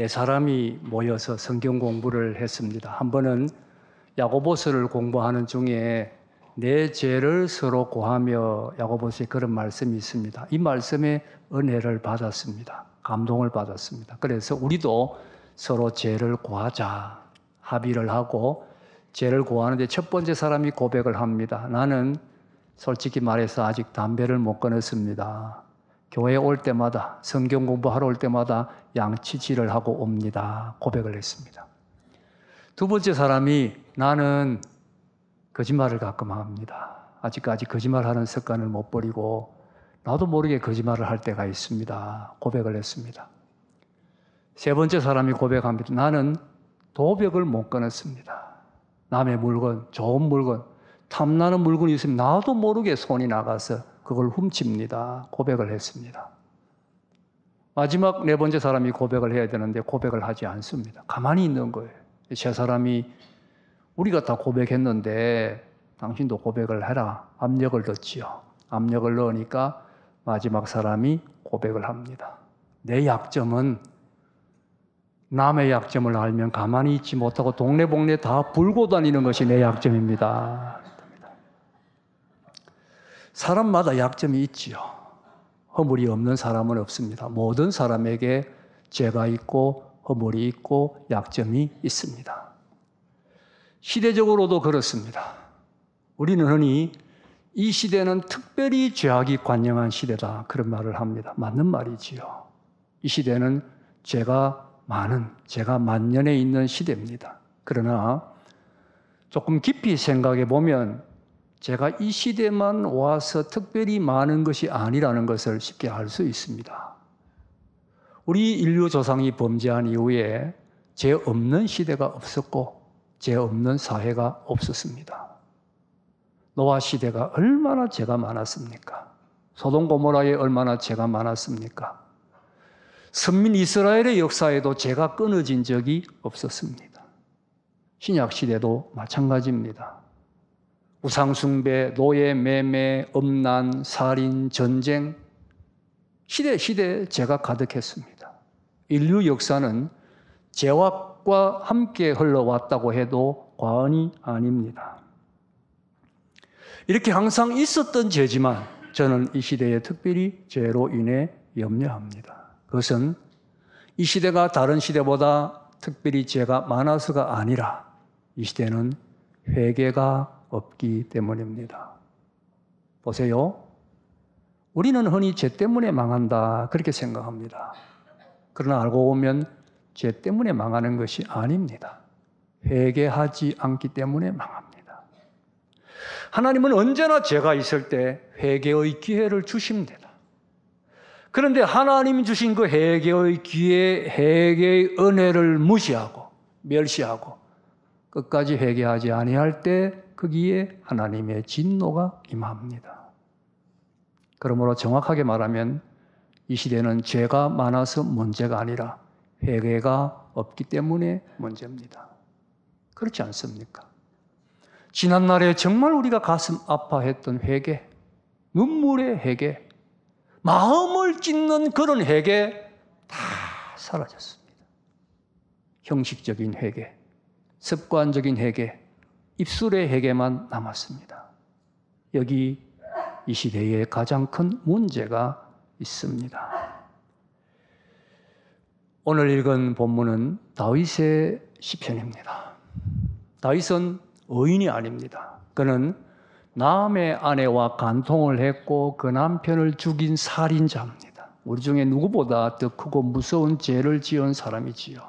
네 사람이 모여서 성경 공부를 했습니다. 한 번은 야고보서를 공부하는 중에 내 죄를 서로 고하며 야고보서에 그런 말씀이 있습니다. 이 말씀에 은혜를 받았습니다. 감동을 받았습니다. 그래서 우리도 서로 죄를 고하자 합의를 하고 죄를 고하는데 첫 번째 사람이 고백을 합니다. 나는 솔직히 말해서 아직 담배를 못 끊었습니다. 교회에 올 때마다 성경 공부하러 올 때마다 양치질을 하고 옵니다. 고백을 했습니다. 두 번째 사람이 나는 거짓말을 가끔 합니다. 아직까지 거짓말하는 습관을 못 버리고 나도 모르게 거짓말을 할 때가 있습니다. 고백을 했습니다. 세 번째 사람이 고백합니다. 나는 도벽을 못 끊었습니다. 남의 물건, 좋은 물건, 탐나는 물건이 있으면 나도 모르게 손이 나가서 그걸 훔칩니다. 고백을 했습니다. 마지막 네 번째 사람이 고백을 해야 되는데 고백을 하지 않습니다. 가만히 있는 거예요. 세 사람이 우리가 다 고백했는데 당신도 고백을 해라. 압력을 넣지요. 압력을 넣으니까 마지막 사람이 고백을 합니다. 내 약점은 남의 약점을 알면 가만히 있지 못하고 동네봉네 다 불고 다니는 것이 내 약점입니다. 사람마다 약점이 있지요. 허물이 없는 사람은 없습니다. 모든 사람에게 죄가 있고 허물이 있고 약점이 있습니다. 시대적으로도 그렇습니다. 우리는 흔히 이 시대는 특별히 죄악이 관영한 시대다 그런 말을 합니다. 맞는 말이지요. 이 시대는 죄가 만연해 있는 시대입니다. 그러나 조금 깊이 생각해 보면 제가 이 시대만 와서 특별히 많은 것이 아니라는 것을 쉽게 알 수 있습니다. 우리 인류 조상이 범죄한 이후에 죄 없는 시대가 없었고 죄 없는 사회가 없었습니다. 노아 시대가 얼마나 죄가 많았습니까? 소돔 고모라에 얼마나 죄가 많았습니까? 선민 이스라엘의 역사에도 죄가 끊어진 적이 없었습니다. 신약 시대도 마찬가지입니다. 우상숭배, 노예, 매매, 음란, 살인, 전쟁, 시대에 죄가 가득했습니다. 인류 역사는 죄악과 함께 흘러왔다고 해도 과언이 아닙니다. 이렇게 항상 있었던 죄지만 저는 이 시대에 특별히 죄로 인해 염려합니다. 그것은 이 시대가 다른 시대보다 특별히 죄가 많아서가 아니라 이 시대는 회개가 없기 때문입니다. 보세요. 우리는 흔히 죄 때문에 망한다 그렇게 생각합니다. 그러나 알고 보면 죄 때문에 망하는 것이 아닙니다. 회개하지 않기 때문에 망합니다. 하나님은 언제나 죄가 있을 때 회개의 기회를 주십니다. 그런데 하나님이 주신 그 회개의 기회, 회개의 은혜를 무시하고 멸시하고 끝까지 회개하지 아니할 때 거기에 하나님의 진노가 임합니다. 그러므로 정확하게 말하면 이 시대는 죄가 많아서 문제가 아니라 회개가 없기 때문에 문제입니다. 그렇지 않습니까? 지난날에 정말 우리가 가슴 아파했던 회개, 눈물의 회개, 마음을 찢는 그런 회개 다 사라졌습니다. 형식적인 회개, 습관적인 회개, 입술의 회개만 남았습니다. 여기 이 시대에 가장 큰 문제가 있습니다. 오늘 읽은 본문은 다윗의 시편입니다. 다윗은 의인이 아닙니다. 그는 남의 아내와 간통을 했고 그 남편을 죽인 살인자입니다. 우리 중에 누구보다 더 크고 무서운 죄를 지은 사람이지요.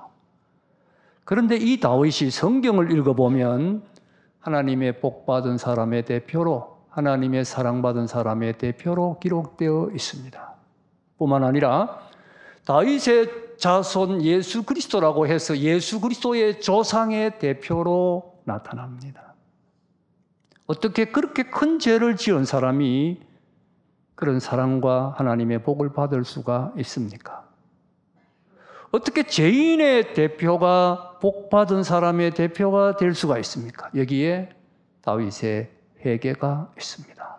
그런데 이 다윗이 성경을 읽어보면 하나님의 복받은 사람의 대표로, 하나님의 사랑받은 사람의 대표로 기록되어 있습니다. 뿐만 아니라 다윗의 자손 예수 그리스도라고 해서 예수 그리스도의 조상의 대표로 나타납니다. 어떻게 그렇게 큰 죄를 지은 사람이 그런 사랑과 하나님의 복을 받을 수가 있습니까? 어떻게 죄인의 대표가 복받은 사람의 대표가 될 수가 있습니까? 여기에 다윗의 회개가 있습니다.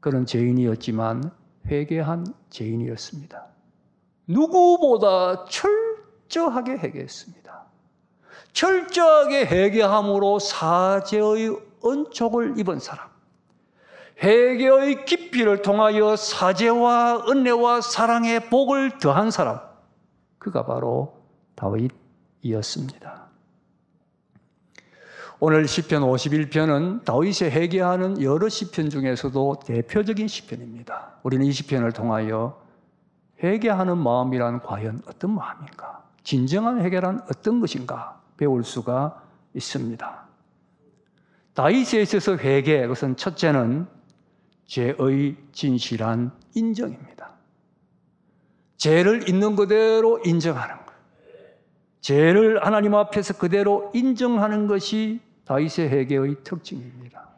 그는 죄인이었지만 회개한 죄인이었습니다. 누구보다 철저하게 회개했습니다. 철저하게 회개함으로 사죄의 은총을 입은 사람, 회개의 깊이를 통하여 사죄와 은혜와 사랑의 복을 더한 사람, 그가 바로 다윗이었습니다. 오늘 시편 51편은 다윗이 회개하는 여러 시편 중에서도 대표적인 시편입니다. 우리는 이 시편을 통하여 회개하는 마음이란 과연 어떤 마음인가? 진정한 회개란 어떤 것인가? 배울 수가 있습니다. 다윗에 있어서 회개, 그것은 첫째는 죄의 진실한 인정입니다. 죄를 있는 그대로 인정하는 것. 죄를 하나님 앞에서 그대로 인정하는 것이 다윗의 회개의 특징입니다.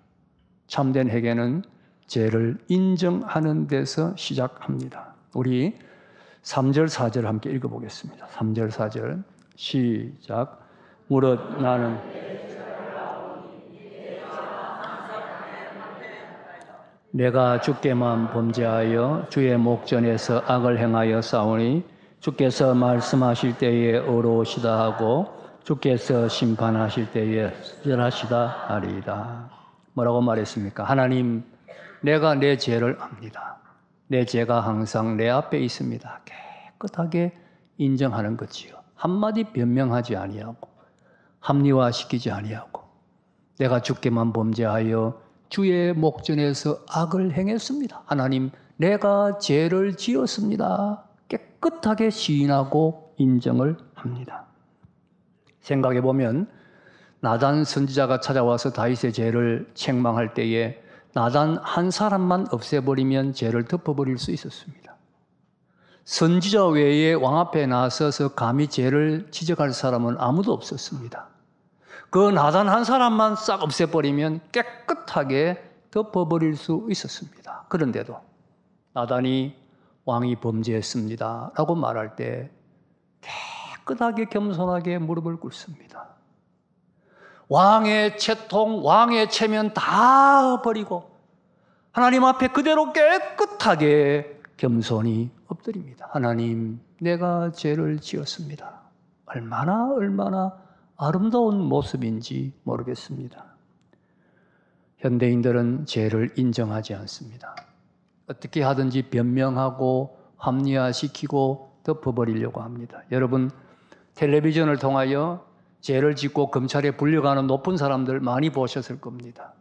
참된 회개는 죄를 인정하는 데서 시작합니다. 우리 3절, 4절 함께 읽어보겠습니다. 3절, 4절 시작. 무릇 나는 내가 주께만 범죄하여 주의 목전에서 악을 행하여 싸우니 주께서 말씀하실 때에 어려우시다 하고 주께서 심판하실 때에 쓰절하시다 하리이다. 뭐라고 말했습니까? 하나님, 내가 내 죄를 압니다. 내 죄가 항상 내 앞에 있습니다. 깨끗하게 인정하는 것이요. 한마디 변명하지 아니하고 합리화시키지 아니하고 내가 주께만 범죄하여 주의 목전에서 악을 행했습니다. 하나님, 내가 죄를 지었습니다. 깨끗하게 시인하고 인정을 합니다. 생각해 보면 나단 선지자가 찾아와서 다윗의 죄를 책망할 때에 나단 한 사람만 없애버리면 죄를 덮어버릴 수 있었습니다. 선지자 외에 왕 앞에 나서서 감히 죄를 지적할 사람은 아무도 없었습니다. 그 나단 한 사람만 싹 없애버리면 깨끗하게 덮어버릴 수 있었습니다. 그런데도 나단이 왕이 범죄했습니다 라고 말할 때 깨끗하게 겸손하게 무릎을 꿇습니다. 왕의 채통, 왕의 체면 다 버리고 하나님 앞에 그대로 깨끗하게 겸손히 엎드립니다. 하나님, 내가 죄를 지었습니다. 얼마나 아름다운 모습인지 모르겠습니다. 현대인들은 죄를 인정하지 않습니다. 어떻게 하든지 변명하고 합리화시키고 덮어버리려고 합니다. 여러분, 텔레비전을 통하여 죄를 짓고 검찰에 불려가는 높은 사람들 많이 보셨을 겁니다.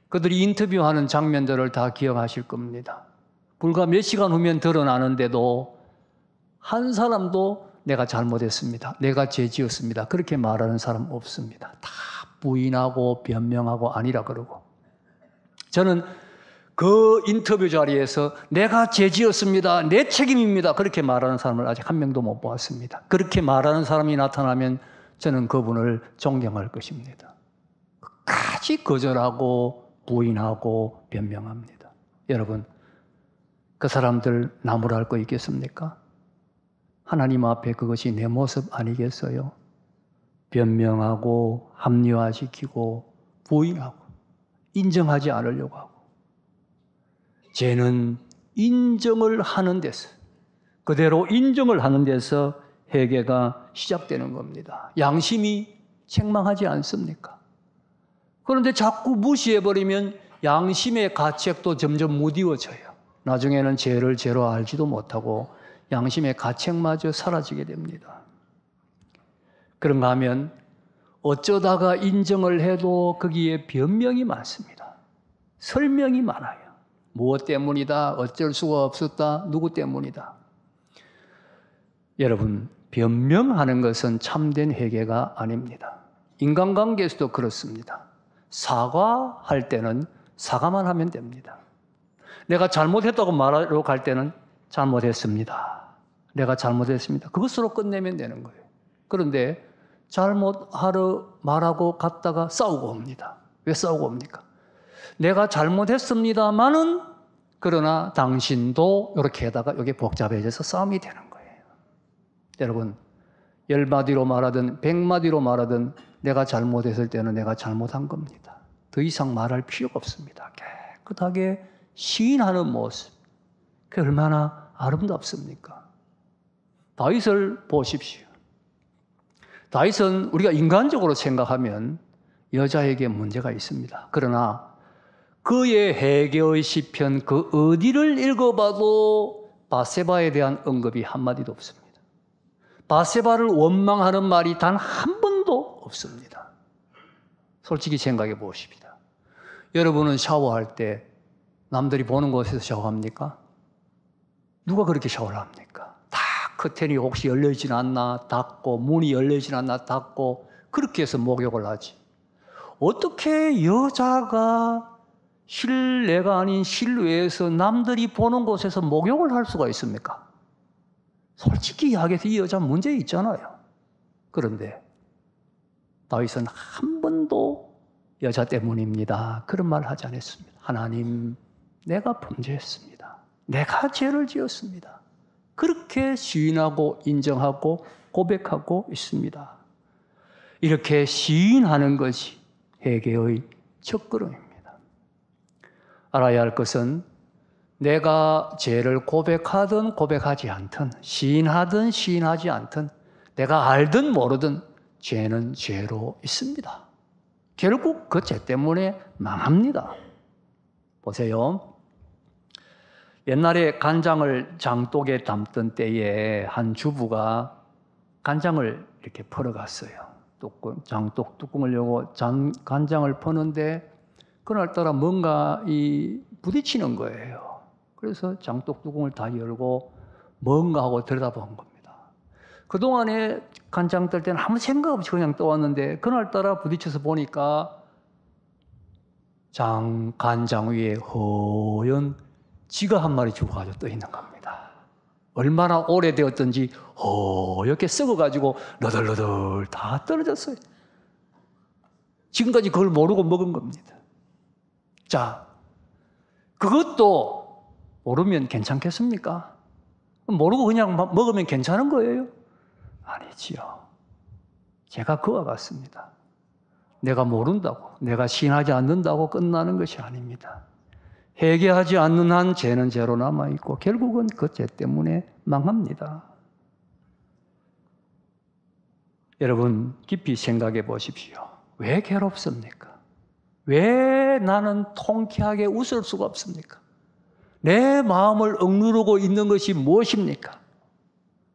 그들이 인터뷰하는 장면들을 다 기억하실 겁니다. 불과 몇 시간 후면 드러나는데도 한 사람도 내가 잘못했습니다, 내가 죄 지었습니다, 그렇게 말하는 사람 없습니다. 다 부인하고 변명하고 아니라 그러고. 저는 그 인터뷰 자리에서 내가 죄 지었습니다, 내 책임입니다, 그렇게 말하는 사람을 아직 한 명도 못 보았습니다. 그렇게 말하는 사람이 나타나면 저는 그분을 존경할 것입니다. 끝까지 거절하고 부인하고 변명합니다. 여러분, 그 사람들 나무랄 거 있겠습니까? 하나님 앞에 그것이 내 모습 아니겠어요? 변명하고 합리화시키고 부인하고 인정하지 않으려고 하고. 죄는 인정을 하는 데서, 그대로 인정을 하는 데서 회개가 시작되는 겁니다. 양심이 책망하지 않습니까? 그런데 자꾸 무시해버리면 양심의 가책도 점점 무디워져요. 나중에는 죄를 죄로 알지도 못하고 양심의 가책마저 사라지게 됩니다. 그런가 하면 어쩌다가 인정을 해도 거기에 변명이 많습니다. 설명이 많아요. 무엇 때문이다, 어쩔 수가 없었다, 누구 때문이다. 여러분, 변명하는 것은 참된 회개가 아닙니다. 인간관계에서도 그렇습니다. 사과할 때는 사과만 하면 됩니다. 내가 잘못했다고 말하러 갈 때는 잘못했습니다, 내가 잘못했습니다, 그것으로 끝내면 되는 거예요. 그런데 잘못하러 말하고 갔다가 싸우고 옵니다. 왜 싸우고 옵니까? 내가 잘못했습니다마는 그러나 당신도 이렇게 하다가 이게 복잡해져서 싸움이 되는 거예요. 여러분, 10마디로 말하든 100마디로 말하든 내가 잘못했을 때는 내가 잘못한 겁니다. 더 이상 말할 필요가 없습니다. 깨끗하게 시인하는 모습, 그게 얼마나 아름답습니까? 다윗을 보십시오. 다윗은 우리가 인간적으로 생각하면 여자에게 문제가 있습니다. 그러나 그의 회개의 시편 그 어디를 읽어봐도 바세바에 대한 언급이 한마디도 없습니다. 바세바를 원망하는 말이 단 한 번도 없습니다. 솔직히 생각해 보십시다. 여러분은 샤워할 때 남들이 보는 곳에서 샤워합니까? 누가 그렇게 샤워를 합니까? 다 커튼이 혹시 열려있진 않나 닫고, 문이 열려있진 않나 닫고, 그렇게 해서 목욕을 하지. 어떻게 여자가 실내가 아닌 실외에서 남들이 보는 곳에서 목욕을 할 수가 있습니까? 솔직히 이야기해서 이 여자 문제 있잖아요. 그런데 다윗은 한 번도 여자 때문입니다, 그런 말을 하지 않았습니다. 하나님, 내가 범죄했습니다. 내가 죄를 지었습니다. 그렇게 시인하고 인정하고 고백하고 있습니다. 이렇게 시인하는 것이 회개의 첫걸음입니다. 알아야 할 것은 내가 죄를 고백하든 고백하지 않든, 시인하든 시인하지 않든, 내가 알든 모르든 죄는 죄로 있습니다. 결국 그 죄 때문에 망합니다. 보세요. 옛날에 간장을 장독에 담던 때에 한 주부가 간장을 이렇게 퍼러갔어요. 장독 뚜껑을 열고 간장을 퍼는데 그날따라 뭔가 부딪히는 거예요. 그래서 장독 뚜껑을 다 열고 뭔가 하고 들여다본 겁니다. 그동안에 간장 뜰 때는 아무 생각 없이 그냥 떠왔는데 그날따라 부딪혀서 보니까 간장 위에 허연 쥐가 한 마리 죽어가지고 떠 있는 겁니다. 얼마나 오래되었던지 허옇게 썩어가지고 너덜너덜 다 떨어졌어요. 지금까지 그걸 모르고 먹은 겁니다. 자, 그것도 모르면 괜찮겠습니까? 모르고 그냥 먹으면 괜찮은 거예요? 아니지요. 제가 그와 같습니다. 내가 모른다고, 내가 시인하지 않는다고 끝나는 것이 아닙니다. 회개하지 않는 한 죄는 죄로 남아있고 결국은 그 죄 때문에 망합니다. 여러분 깊이 생각해 보십시오. 왜 괴롭습니까? 왜 나는 통쾌하게 웃을 수가 없습니까? 내 마음을 억누르고 있는 것이 무엇입니까?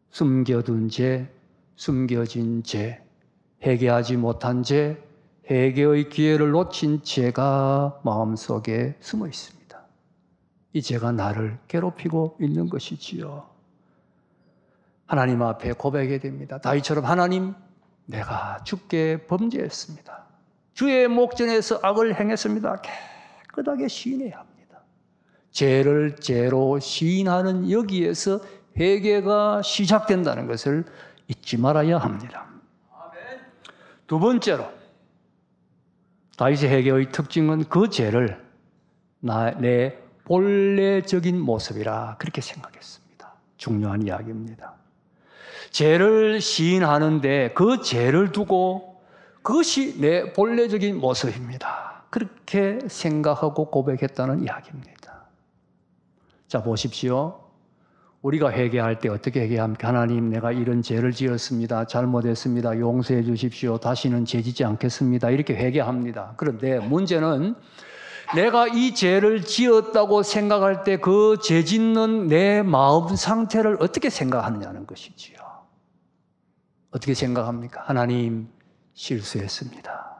숨겨둔 죄, 숨겨진 죄, 회개하지 못한 죄, 회개의 기회를 놓친 죄가 마음속에 숨어 있습니다. 이 죄가 나를 괴롭히고 있는 것이지요. 하나님 앞에 고백해야 됩니다. 다윗처럼 하나님, 내가 주께 범죄했습니다. 주의 목전에서 악을 행했습니다. 깨끗하게 시인해야 합니다. 죄를 죄로 시인하는 여기에서 회개가 시작된다는 것을 잊지 말아야 합니다. 두 번째로 다윗의 회개의 특징은 그 죄를 내 본래적인 모습이라 그렇게 생각했습니다. 중요한 이야기입니다. 죄를 시인하는데 그 죄를 두고 그것이 내 본래적인 모습입니다, 그렇게 생각하고 고백했다는 이야기입니다. 자, 보십시오. 우리가 회개할 때 어떻게 회개합니까? 하나님, 내가 이런 죄를 지었습니다. 잘못했습니다. 용서해 주십시오. 다시는 죄 짓지 않겠습니다. 이렇게 회개합니다. 그런데 문제는 내가 이 죄를 지었다고 생각할 때 그 죄 짓는 내 마음 상태를 어떻게 생각하느냐는 것이지요. 어떻게 생각합니까? 하나님, 실수했습니다.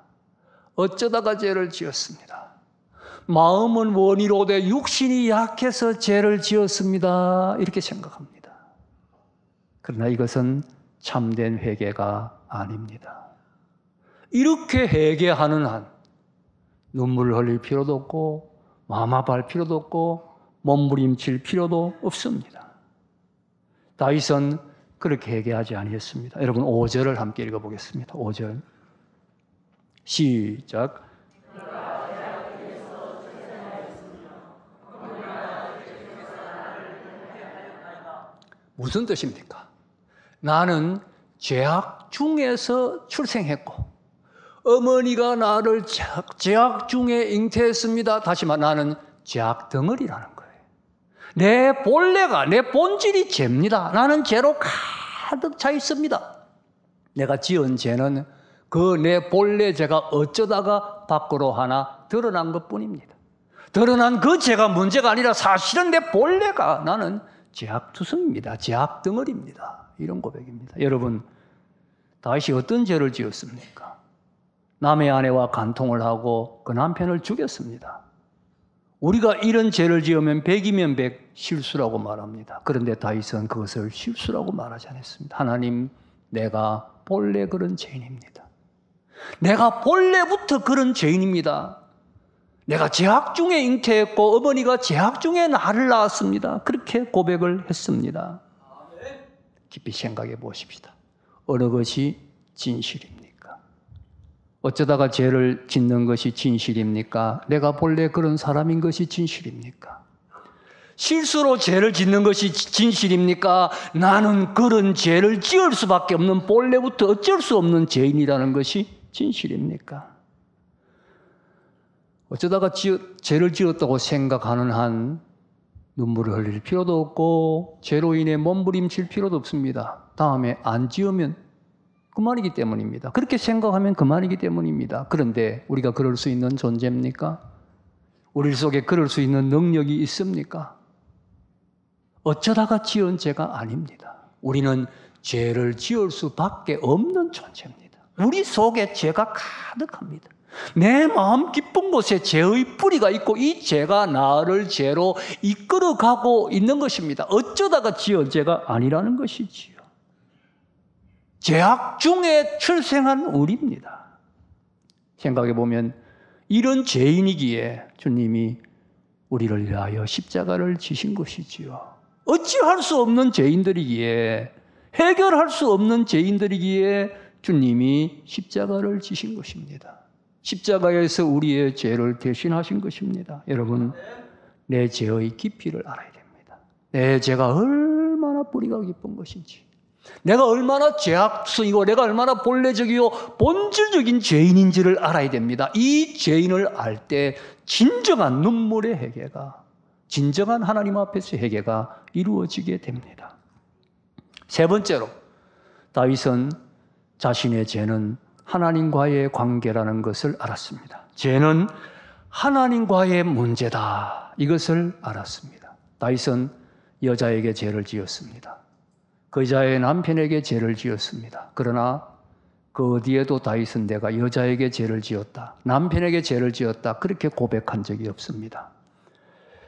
어쩌다가 죄를 지었습니다. 마음은 원이로되 육신이 약해서 죄를 지었습니다. 이렇게 생각합니다. 그러나 이것은 참된 회개가 아닙니다. 이렇게 회개하는 한 눈물을 흘릴 필요도 없고 마음 아파할 필요도 없고 몸부림칠 필요도 없습니다. 다윗은 그렇게 회개하지 아니했습니다. 여러분 5절을 함께 읽어보겠습니다. 5절 시작. 무슨 뜻입니까? 나는 죄악 중에서 출생했고 어머니가 나를 죄악 중에 잉태했습니다. 다시 말해 나는 죄악 덩어리라는 거예요. 내 본래가, 내 본질이 죄입니다. 나는 죄로 가득 차 있습니다. 내가 지은 죄는 그 내 본래 죄가 어쩌다가 밖으로 하나 드러난 것뿐입니다. 드러난 그 죄가 문제가 아니라 사실은 내 본래가 나는 죄악투성입니다. 죄악덩어리입니다. 이런 고백입니다. 여러분, 다윗이 어떤 죄를 지었습니까? 남의 아내와 간통을 하고 그 남편을 죽였습니다. 우리가 이런 죄를 지으면 100이면 100 실수라고 말합니다. 그런데 다윗은 그것을 실수라고 말하지 않았습니다. 하나님, 내가 본래 그런 죄인입니다. 내가 본래부터 그런 죄인입니다. 내가 죄악 중에 잉태했고 어머니가 죄악 중에 나를 낳았습니다. 그렇게 고백을 했습니다. 깊이 생각해 보십시다. 어느 것이 진실입니까? 어쩌다가 죄를 짓는 것이 진실입니까? 내가 본래 그런 사람인 것이 진실입니까? 실수로 죄를 짓는 것이 진실입니까? 나는 그런 죄를 지을 수밖에 없는 본래부터 어쩔 수 없는 죄인이라는 것이 진실입니까? 어쩌다가 죄를 지었다고 생각하는 한 눈물을 흘릴 필요도 없고 죄로 인해 몸부림칠 필요도 없습니다. 다음에 안 지으면 그만이기 때문입니다. 그렇게 생각하면 그만이기 때문입니다. 그런데 우리가 그럴 수 있는 존재입니까? 우리 속에 그럴 수 있는 능력이 있습니까? 어쩌다가 지은 죄가 아닙니다. 우리는 죄를 지을 수밖에 없는 존재입니다. 우리 속에 죄가 가득합니다. 내 마음 깊은 곳에 죄의 뿌리가 있고 이 죄가 나를 죄로 이끌어가고 있는 것입니다. 어쩌다가 지은 죄가 아니라는 것이지요. 죄악 중에 출생한 우리입니다. 생각해 보면 이런 죄인이기에 주님이 우리를 위하여 십자가를 지신 것이지요. 어찌할 수 없는 죄인들이기에, 해결할 수 없는 죄인들이기에 주님이 십자가를 지신 것입니다. 십자가에서 우리의 죄를 대신하신 것입니다. 여러분, 내 죄의 깊이를 알아야 됩니다. 내 죄가 얼마나 뿌리가 깊은 것인지, 내가 얼마나 죄악성이고 내가 얼마나 본래적이고 본질적인 죄인인지를 알아야 됩니다. 이 죄인을 알 때 진정한 눈물의 회개가, 진정한 하나님 앞에서 회개가 이루어지게 됩니다. 세 번째로, 다윗은 자신의 죄는 하나님과의 관계라는 것을 알았습니다. 죄는 하나님과의 문제다. 이것을 알았습니다. 다윗은 여자에게 죄를 지었습니다. 그 여자의 남편에게 죄를 지었습니다. 그러나 그 어디에도 다윗은 내가 여자에게 죄를 지었다, 남편에게 죄를 지었다, 그렇게 고백한 적이 없습니다.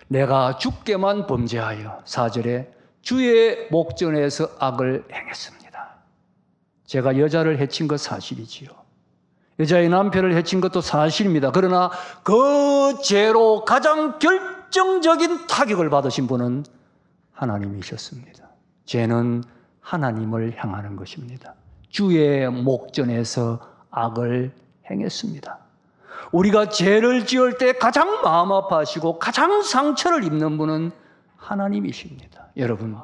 내가 주께만 범죄하여, 4절에 주의 목전에서 악을 행했습니다. 제가 여자를 해친 것 사실이지요. 여자의 남편을 해친 것도 사실입니다. 그러나 그 죄로 가장 결정적인 타격을 받으신 분은 하나님이셨습니다. 죄는 하나님을 향하는 것입니다. 주의 목전에서 악을 행했습니다. 우리가 죄를 지을 때 가장 마음 아파하시고 가장 상처를 입는 분은 하나님이십니다. 여러분,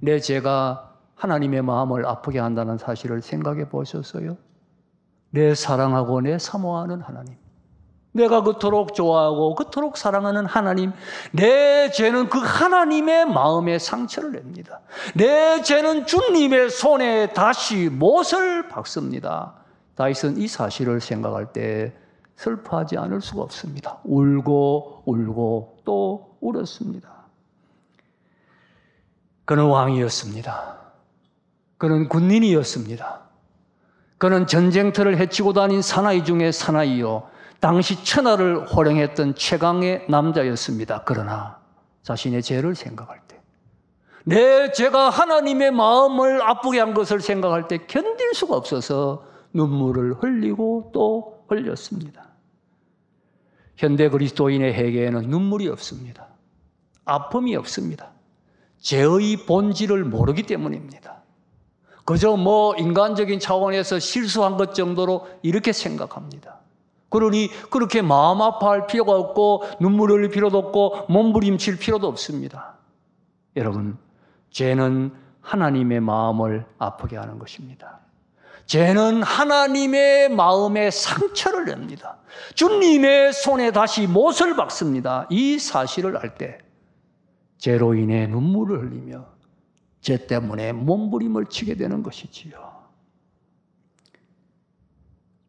내 죄가 하나님의 마음을 아프게 한다는 사실을 생각해 보셨어요? 내 사랑하고 내 사모하는 하나님, 내가 그토록 좋아하고 그토록 사랑하는 하나님, 내 죄는 그 하나님의 마음에 상처를 냅니다. 내 죄는 주님의 손에 다시 못을 박습니다. 다윗은 이 사실을 생각할 때 슬퍼하지 않을 수가 없습니다. 울고 울고 또 울었습니다. 그는 왕이었습니다. 그는 군인이었습니다. 그는 전쟁터를 헤치고 다닌 사나이 중에 사나이요, 당시 천하를 호령했던 최강의 남자였습니다. 그러나 자신의 죄를 생각할 때, 내 죄가 하나님의 마음을 아프게 한 것을 생각할 때 견딜 수가 없어서 눈물을 흘리고 또 흘렸습니다. 현대 그리스도인의 회개에는 눈물이 없습니다. 아픔이 없습니다. 죄의 본질을 모르기 때문입니다. 그저 인간적인 차원에서 실수한 것 정도로 이렇게 생각합니다. 그러니 그렇게 마음 아파할 필요가 없고 눈물 흘릴 필요도 없고 몸부림칠 필요도 없습니다. 여러분, 죄는 하나님의 마음을 아프게 하는 것입니다. 죄는 하나님의 마음에 상처를 냅니다. 주님의 손에 다시 못을 박습니다. 이 사실을 알 때 죄로 인해 눈물을 흘리며 죄 때문에 몸부림을 치게 되는 것이지요.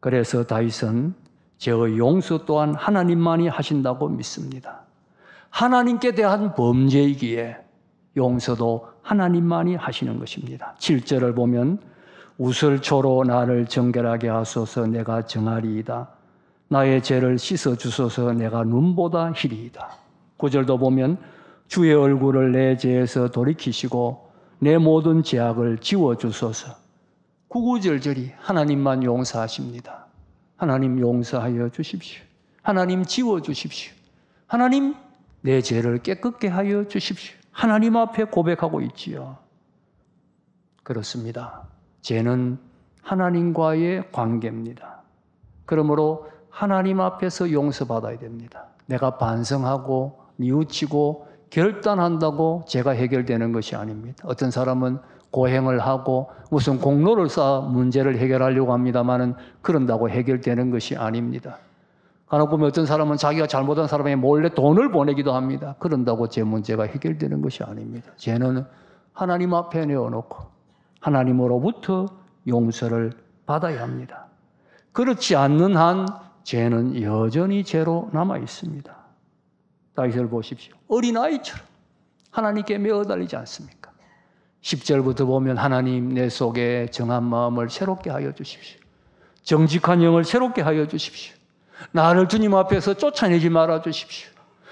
그래서 다윗은 죄의 용서 또한 하나님만이 하신다고 믿습니다. 하나님께 대한 범죄이기에 용서도 하나님만이 하시는 것입니다. 7절을 보면 우슬초로 나를 정결하게 하소서 내가 정하리이다. 나의 죄를 씻어주소서 내가 눈보다 희리이다. 9절도 보면 주의 얼굴을 내 죄에서 돌이키시고 내 모든 죄악을 지워주소서. 구구절절히 하나님만 용서하십니다. 하나님 용서하여 주십시오. 하나님 지워주십시오. 하나님 내 죄를 깨끗게 하여 주십시오. 하나님 앞에 고백하고 있지요. 그렇습니다. 죄는 하나님과의 관계입니다. 그러므로 하나님 앞에서 용서받아야 됩니다. 내가 반성하고 뉘우치고 결단한다고 죄가 해결되는 것이 아닙니다. 어떤 사람은 고행을 하고 무슨 공로를 쌓아 문제를 해결하려고 합니다마는 그런다고 해결되는 것이 아닙니다. 간혹 보면 어떤 사람은 자기가 잘못한 사람에게 몰래 돈을 보내기도 합니다. 그런다고 제 문제가 해결되는 것이 아닙니다. 죄는 하나님 앞에 내어놓고 하나님으로부터 용서를 받아야 합니다. 그렇지 않는 한 죄는 여전히 죄로 남아 있습니다. 다윗을 보십시오. 어린아이처럼 하나님께 매어달리지 않습니까? 10절부터 보면 하나님 내 속에 정한 마음을 새롭게 하여 주십시오. 정직한 영을 새롭게 하여 주십시오. 나를 주님 앞에서 쫓아내지 말아 주십시오.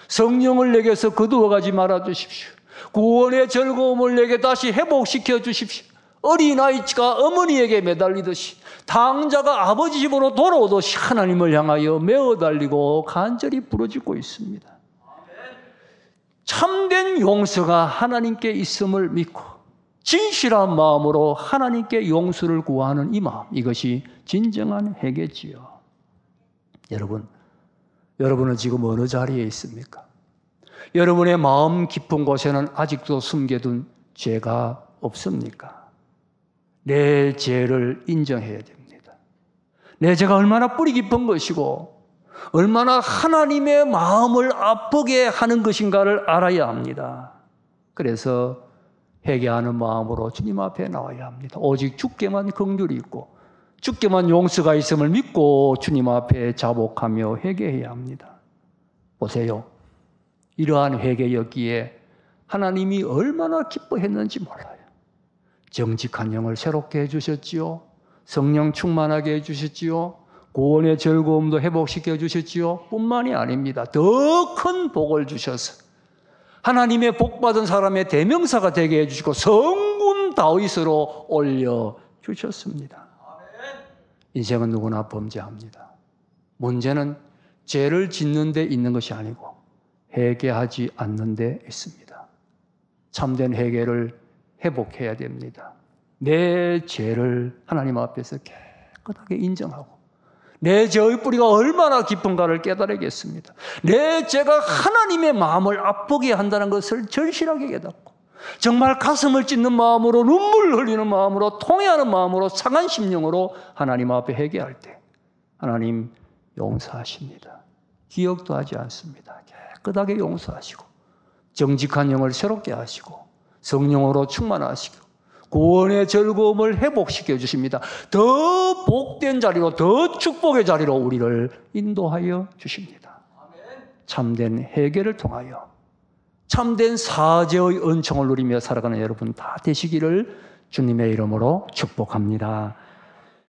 성령을 내게서 거두어가지 말아 주십시오. 구원의 즐거움을 내게 다시 회복시켜 주십시오. 어린아이가 어머니에게 매달리듯이 당자가 아버지 집으로 돌아오듯이 하나님을 향하여 매어달리고 간절히 부르짖고 있습니다. 참된 용서가 하나님께 있음을 믿고 진실한 마음으로 하나님께 용서를 구하는 이 마음, 이것이 진정한 회개지요. 여러분은 지금 어느 자리에 있습니까? 여러분의 마음 깊은 곳에는 아직도 숨겨둔 죄가 없습니까? 내 죄를 인정해야 됩니다. 내 죄가 얼마나 뿌리 깊은 것이고 얼마나 하나님의 마음을 아프게 하는 것인가를 알아야 합니다. 그래서 회개하는 마음으로 주님 앞에 나와야 합니다. 오직 주께만 긍휼이 있고 주께만 용서가 있음을 믿고 주님 앞에 자복하며 회개해야 합니다. 보세요. 이러한 회개였기에 하나님이 얼마나 기뻐했는지 몰라요. 정직한 영을 새롭게 해주셨지요. 성령 충만하게 해주셨지요. 구원의 즐거움도 회복시켜 주셨지요. 뿐만이 아닙니다. 더 큰 복을 주셔서 하나님의 복받은 사람의 대명사가 되게 해주시고 성군 다윗으로 올려주셨습니다. 인생은 누구나 범죄합니다. 문제는 죄를 짓는 데 있는 것이 아니고 회개하지 않는 데 있습니다. 참된 회개를 회복해야 됩니다. 내 죄를 하나님 앞에서 깨끗하게 인정하고 내 죄의 뿌리가 얼마나 깊은가를 깨달아야겠습니다. 내 죄가 하나님의 마음을 아프게 한다는 것을 절실하게 깨닫고 정말 가슴을 찢는 마음으로 눈물 흘리는 마음으로 통회하는 마음으로 상한 심령으로 하나님 앞에 회개할 때 하나님 용서하십니다. 기억도 하지 않습니다. 깨끗하게 용서하시고 정직한 영을 새롭게 하시고 성령으로 충만하시고 구원의 즐거움을 회복시켜 주십니다. 더 복된 자리로, 더 축복의 자리로 우리를 인도하여 주십니다. 참된 회개를 통하여 참된 사죄의 은총을 누리며 살아가는 여러분 다 되시기를 주님의 이름으로 축복합니다.